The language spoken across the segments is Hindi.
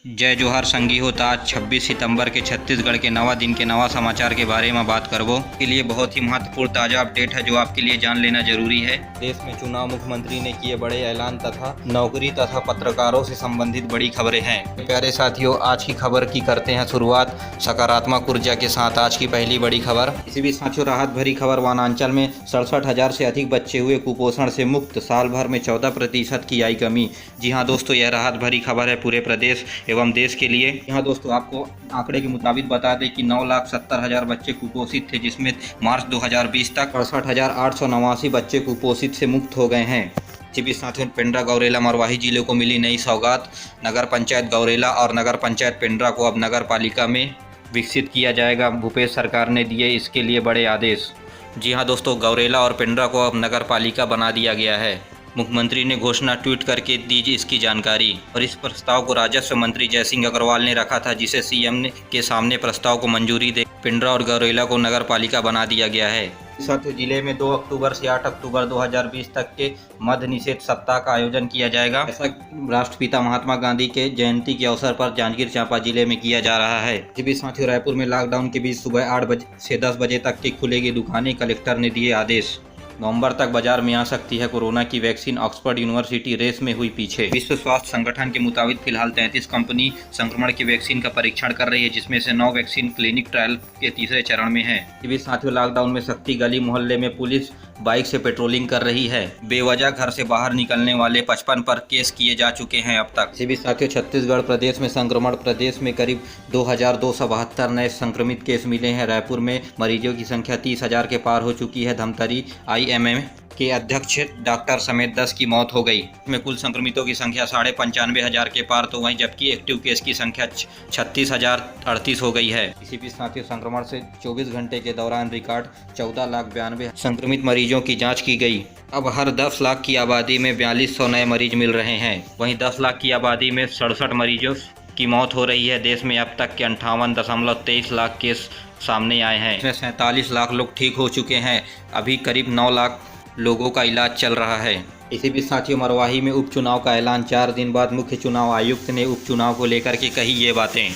जय जोहार संगी हो। तो आज 26 सितंबर के छत्तीसगढ़ के नवा दिन के नवा समाचार के बारे में बात करबो के लिए बहुत ही महत्वपूर्ण ताजा अपडेट है जो आपके लिए जान लेना जरूरी है। देश में चुनाव, मुख्यमंत्री ने किए बड़े ऐलान तथा नौकरी तथा पत्रकारों से संबंधित बड़ी खबरें हैं। प्यारे साथियों, आज की खबर की करते हैं शुरुआत सकारात्मक ऊर्जा के साथ। आज की पहली बड़ी खबर, इसी भी साथियों राहत भरी खबर। वनांचल में 67,000 से अधिक बच्चे हुए कुपोषण से मुक्त, साल भर में 14% की आई कमी। जी हाँ दोस्तों, यह राहत भरी खबर है पूरे प्रदेश एवं देश के लिए। यहाँ दोस्तों आपको आंकड़े के मुताबिक बता दें कि 9,70,000 बच्चे कुपोषित थे, जिसमें मार्च 2020 तक 68,889 बच्चे कुपोषित से मुक्त हो गए हैं। इसी साथियों पेंड्रा गौरेला मरवाही जिले को मिली नई सौगात। नगर पंचायत गौरेला और नगर पंचायत पेंड्रा को अब नगर पालिका में विकसित किया जाएगा। भूपेश सरकार ने दिए इसके लिए बड़े आदेश। जी हाँ दोस्तों, गौरेला और पेंड्रा को अब नगर पालिका बना दिया गया है। मुख्यमंत्री ने घोषणा ट्वीट करके दी इसकी जानकारी। और इस प्रस्ताव को राजस्व मंत्री जयसिंह अग्रवाल ने रखा था, जिसे सीएम के सामने प्रस्ताव को मंजूरी दे पेंड्रा और गौरेला को नगर पालिका बना दिया गया है। साथ ही जिले में 2 अक्टूबर से 8 अक्टूबर 2020 तक के मद्य निषेध सप्ताह का आयोजन किया जाएगा। ऐसा राष्ट्रपिता महात्मा गांधी के जयंती के अवसर पर जांजगीर चांपा जिले में किया जा रहा है। इसी बीच साथियों रायपुर में लॉकडाउन के बीच सुबह 8 बजे से 10 बजे तक की खुलेगी दुकानें, कलेक्टर ने दिए आदेश। नवंबर तक बाजार में आ सकती है कोरोना की वैक्सीन, ऑक्सफोर्ड यूनिवर्सिटी रेस में हुई पीछे। विश्व स्वास्थ्य संगठन के मुताबिक फिलहाल 33 कंपनी संक्रमण की वैक्सीन का परीक्षण कर रही है, जिसमें से 9 वैक्सीन क्लिनिक ट्रायल के तीसरे चरण में है। इसी साथियों लॉकडाउन में शक्ति गली मोहल्ले में पुलिस बाइक से पेट्रोलिंग कर रही है। बेवजह घर से बाहर निकलने वाले 55 पर केस किए जा चुके हैं अब तक। इसी साथियों छत्तीसगढ़ प्रदेश में संक्रमण, प्रदेश में करीब 2,272 नए संक्रमित केस मिले हैं। रायपुर में मरीजों की संख्या 30,000 के पार हो चुकी है। धमतरी IMM के अध्यक्ष डॉक्टर समेत 10 की मौत हो गई। इसमें कुल संक्रमितों की संख्या 95,500 के पार तो वहीं, जबकि एक्टिव केस की संख्या 36,038 हो गई है। इसी बीच साथियों संक्रमण से 24 घंटे के दौरान रिकॉर्ड 14,92,000 संक्रमित मरीजों की जांच की गई। अब हर 10 लाख की आबादी में 4200 नए मरीज मिल रहे हैं। वहीं 10 लाख की आबादी में 67 मरीजों की मौत हो रही है। देश में अब तक के 58.23 लाख केस सामने आए हैं। इसमें 47 लाख लोग ठीक हो चुके हैं। अभी करीब 9 लाख लोगों का इलाज चल रहा है। इसी बीच साथियों मरवाही में उपचुनाव का ऐलान। 4 दिन बाद मुख्य चुनाव आयुक्त ने उपचुनाव को लेकर के कही ये बातें।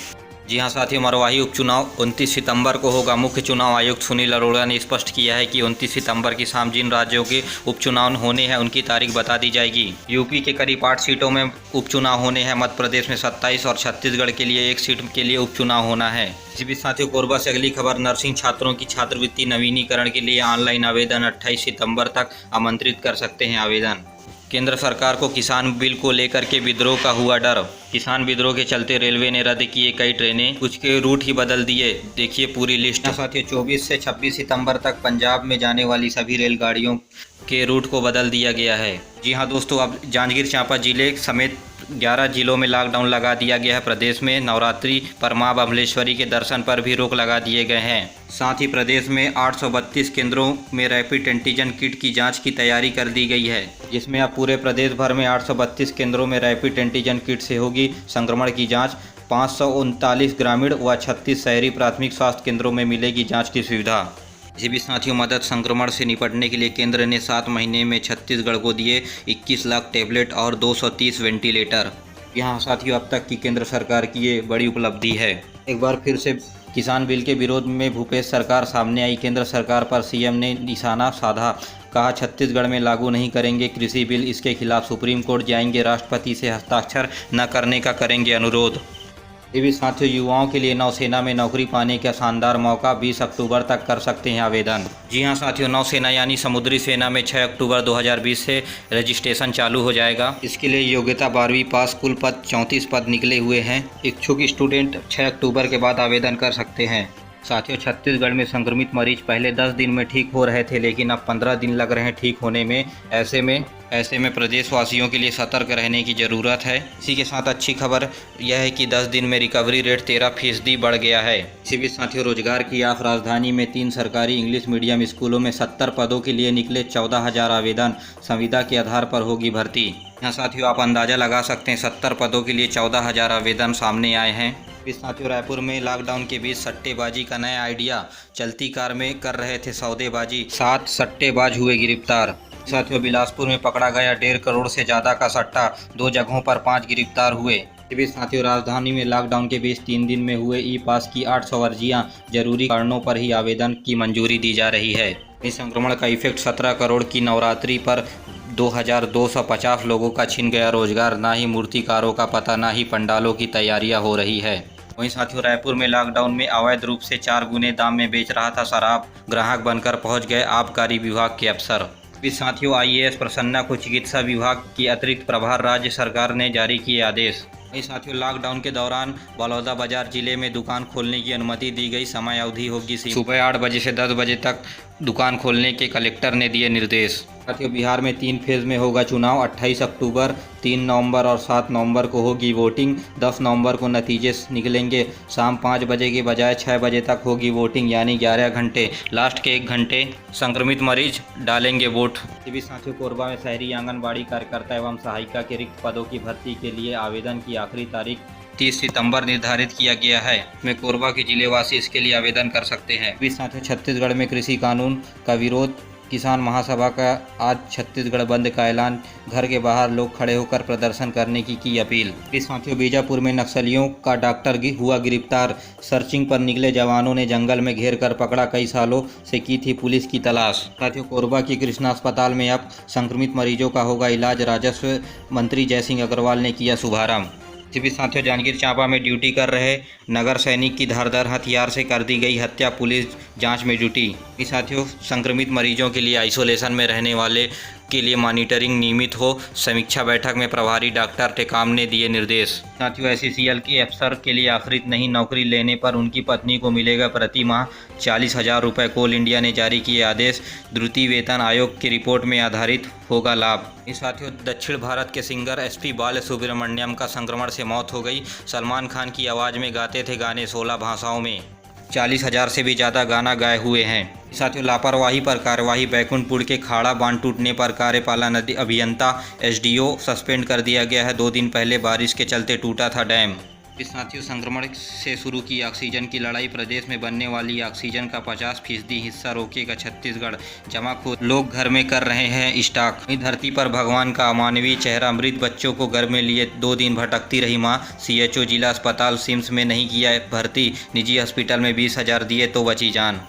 जी हाँ साथियों, मरवाही उपचुनाव 29 सितंबर को होगा। मुख्य चुनाव आयुक्त सुनील अरोड़ा ने स्पष्ट किया है कि 29 सितंबर की शाम जिन राज्यों के उपचुनाव होने हैं उनकी तारीख बता दी जाएगी। यूपी के करीब 8 सीटों में उपचुनाव होने हैं। मध्य प्रदेश में 27 और छत्तीसगढ़ के लिए 1 सीट के लिए उपचुनाव होना है। इसी बीच साथियों कोरबा से अगली खबर, नर्सिंग छात्रों की छात्रवृत्ति नवीनीकरण के लिए ऑनलाइन आवेदन 28 सितंबर तक आमंत्रित कर सकते हैं आवेदन। केंद्र सरकार को किसान बिल को लेकर के विद्रोह का हुआ डर। किसान विद्रोह के चलते रेलवे ने रद्द किए कई ट्रेनें, कुछ के रूट ही बदल दिए। देखिए पूरी लिस्ट। साथियों 24 से 26 सितंबर तक पंजाब में जाने वाली सभी रेलगाड़ियों के रूट को बदल दिया गया है। जी हाँ दोस्तों, अब जांजगीर चांपा जिले समेत 11 जिलों में लॉकडाउन लगा दिया गया है। प्रदेश में नवरात्रि पर मां बमलेश्वरी के दर्शन पर भी रोक लगा दिए गए हैं। साथ ही प्रदेश में 832 केंद्रों में रैपिड एंटीजन किट की जांच की तैयारी कर दी गई है, जिसमें अब पूरे प्रदेश भर में 832 केंद्रों में रैपिड एंटीजन किट से होगी संक्रमण की जाँच। 539 ग्रामीण व 36 शहरी प्राथमिक स्वास्थ्य केंद्रों में मिलेगी जाँच की सुविधा। इसी बीच साथियों मदद, संक्रमण से निपटने के लिए केंद्र ने 7 महीने में छत्तीसगढ़ को दिए 21 लाख टैबलेट और 230 वेंटिलेटर। यहाँ साथियों अब तक की केंद्र सरकार की ये बड़ी उपलब्धि है। एक बार फिर से किसान बिल के विरोध में भूपेश सरकार सामने आई। केंद्र सरकार पर सीएम ने निशाना साधा, कहा छत्तीसगढ़ में लागू नहीं करेंगे कृषि बिल। इसके खिलाफ सुप्रीम कोर्ट जाएंगे, राष्ट्रपति से हस्ताक्षर न करने का करेंगे अनुरोध। ये भी साथियों युवाओं के लिए नौसेना में नौकरी पाने का शानदार मौका, 20 अक्टूबर तक कर सकते हैं आवेदन। जी हाँ साथियों, नौसेना यानी समुद्री सेना में 6 अक्टूबर 2020 से रजिस्ट्रेशन चालू हो जाएगा। इसके लिए योग्यता 12वीं पास, कुल पद 34 पद निकले हुए हैं। इच्छुक स्टूडेंट 6 अक्टूबर के बाद आवेदन कर सकते हैं। साथियों छत्तीसगढ़ में संक्रमित मरीज पहले 10 दिन में ठीक हो रहे थे, लेकिन अब 15 दिन लग रहे हैं ठीक होने में। ऐसे में प्रदेशवासियों के लिए सतर्क रहने की ज़रूरत है। इसी के साथ अच्छी खबर यह है कि 10 दिन में रिकवरी रेट 13% बढ़ गया है। इसी बीच साथियों रोजगार की आफ, राजधानी में 3 सरकारी इंग्लिश मीडियम स्कूलों में 70 पदों के लिए निकले 14,000 आवेदन। संविदा के आधार पर होगी भर्ती। यहाँ साथियों आप अंदाज़ा लगा सकते हैं 70 पदों के लिए 14,000 आवेदन सामने आए हैं। इस साथियों रायपुर में लॉकडाउन के बीच सट्टेबाजी का नया आइडिया, चलती कार में कर रहे थे सौदेबाजी, 7 सट्टेबाज हुए गिरफ्तार। साथियों बिलासपुर में पकड़ा गया 1.5 करोड़ से ज़्यादा का सट्टा, 2 जगहों पर 5 गिरफ्तार हुए। इसी बीच साथियों, राजधानी में लॉकडाउन के बीच 3 दिन में हुए ई पास की 800 अर्जियां जरूरी कारणों पर ही आवेदन की मंजूरी दी जा रही है। इस संक्रमण का इफेक्ट 17 करोड़ की नवरात्रि पर 2250 लोगों का छिन गया रोजगार, ना ही मूर्तिकारों का पता, ना ही पंडालों की तैयारियां हो रही है। वहीं साथियों, रायपुर में लॉकडाउन में अवैध रूप से 4 गुने दाम में बेच रहा था शराब, ग्राहक बनकर पहुंच गए आबकारी विभाग के अफसर। इस साथियों, आईएएस प्रसन्ना को चिकित्सा विभाग की अतिरिक्त प्रभार राज्य सरकार ने जारी किए आदेश। वहीं साथियों, लॉकडाउन के दौरान बलौदाबाजार जिले में दुकान खोलने की अनुमति दी गई, समय अवधि होगी सुबह 8 बजे से 10 बजे तक दुकान खोलने के कलेक्टर ने दिए निर्देश। साथियों, बिहार में 3 फेज में होगा चुनाव, 28 अक्टूबर, 3 नवंबर और 7 नवंबर को होगी वोटिंग। 10 नवंबर को नतीजे निकलेंगे। शाम 5 बजे के बजाय 6 बजे तक होगी वोटिंग, यानी 11 घंटे। लास्ट के 1 घंटे संक्रमित मरीज डालेंगे वोट। इसी बीच साथियों, कोरबा में शहरी आंगनबाड़ी कार्यकर्ता एवं सहायिका के रिक्त पदों की भर्ती के लिए आवेदन की आखिरी तारीख 30 सितंबर निर्धारित किया गया है। इसमें कोरबा के जिलेवासी इसके लिए आवेदन कर सकते हैं। इस साथ छत्तीसगढ़ में कृषि कानून का विरोध, किसान महासभा का आज छत्तीसगढ़ बंद का ऐलान, घर के बाहर लोग खड़े होकर प्रदर्शन करने की अपील। इस साथियों, बीजापुर में नक्सलियों का डॉक्टर हुआ गिरफ्तार, सर्चिंग पर निकले जवानों ने जंगल में घेर कर पकड़ा, कई सालों से की थी पुलिस की तलाश। साथियों, कोरबा की कृष्णा अस्पताल में अब संक्रमित मरीजों का होगा इलाज, राजस्व मंत्री जयसिंह अग्रवाल ने किया शुभारंभ। इसी बीच साथियों, जांजगीर चांपा में ड्यूटी कर रहे नगर सैनिक की धारदार हथियार से कर दी गई हत्या, पुलिस जांच में जुटी। इस साथियों, संक्रमित मरीजों के लिए आइसोलेशन में रहने वाले के लिए मॉनिटरिंग नियमित हो, समीक्षा बैठक में प्रभारी डॉक्टर टेकाम ने दिए निर्देश। साथियों, एसईसीएल के अफसर के लिए आखिरी नहीं, नौकरी लेने पर उनकी पत्नी को मिलेगा प्रति माह 40,000 रुपये। कोल इंडिया ने जारी किए आदेश, द्वितीय वेतन आयोग की रिपोर्ट में आधारित होगा लाभ। इस साथियों, दक्षिण भारत के सिंगर एसपी बालसुब्रमण्यम का संक्रमण से मौत हो गई। सलमान खान की आवाज़ में गाते थे गाने 16 भाषाओं में, 40,000 से भी ज़्यादा गाना गाए हुए हैं। साथियों, लापरवाही पर कार्यवाही, बैकुंठपुर के खाड़ा बांध टूटने पर कार्यपालन अभियंता एसडीओ सस्पेंड कर दिया गया है। 2 दिन पहले बारिश के चलते टूटा था डैम। इस साथियों, संक्रमण से शुरू की ऑक्सीजन की लड़ाई, प्रदेश में बनने वाली ऑक्सीजन का 50% हिस्सा रोकेगा छत्तीसगढ़, जमाखोर लोग घर में कर रहे हैं स्टॉक। धरती पर भगवान का अमानवीय चेहरा, मृत बच्चों को घर में लिए 2 दिन भटकती रही मां, सीएचओ जिला अस्पताल सिम्स में नहीं किया भर्ती, निजी हॉस्पिटल में 20,000 दिए तो बची जान।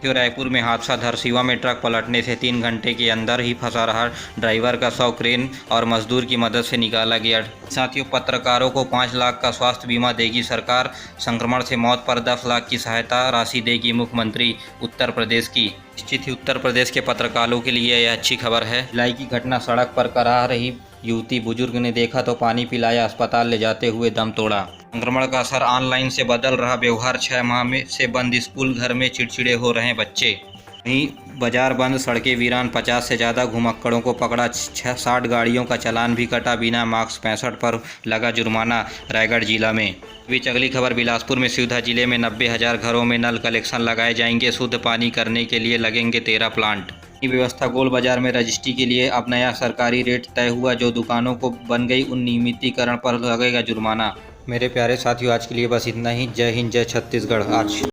रायपुर में हादसा, धरसीवा में ट्रक पलटने से 3 घंटे के अंदर ही फंसा रहा ड्राइवर का शव क्रेन और मजदूर की मदद से निकाला गया। साथियों, पत्रकारों को 5 लाख का स्वास्थ्य बीमा देगी सरकार, संक्रमण से मौत पर 10 लाख की सहायता राशि देगी मुख्यमंत्री उत्तर प्रदेश की। निश्चित ही उत्तर प्रदेश के पत्रकारों के लिए यह अच्छी खबर है। भिलाई की घटना, सड़क पर करा रही युवती, बुजुर्ग ने देखा तो पानी पिलाया, अस्पताल ले जाते हुए दम तोड़ा। संक्रमण का असर, ऑनलाइन से बदल रहा व्यवहार, 6 माह में से बंद स्कूल, घर में चिड़चिड़े हो रहे बच्चे। वहीं बाजार बंद, सड़कें वीरान, 50 से ज़्यादा घुमक्कड़ों को पकड़ा, 60 गाड़ियों का चालान भी कटा बिना मास्क, 65 पर लगा जुर्माना रायगढ़ जिला में। बीच अगली खबर, बिलासपुर में सुविधा जिले में 90,000 घरों में नल कलेक्शन लगाए जाएंगे, शुद्ध पानी करने के लिए लगेंगे 13 प्लांट। ये व्यवस्था, गोल बाजार में रजिस्ट्री के लिए अब नया सरकारी रेट तय हुआ, जो दुकानों को बन गई उन नियमितीकरण पर लगेगा जुर्माना। मेरे प्यारे साथियों, आज के लिए बस इतना ही। जय हिंद, जय छत्तीसगढ़। आज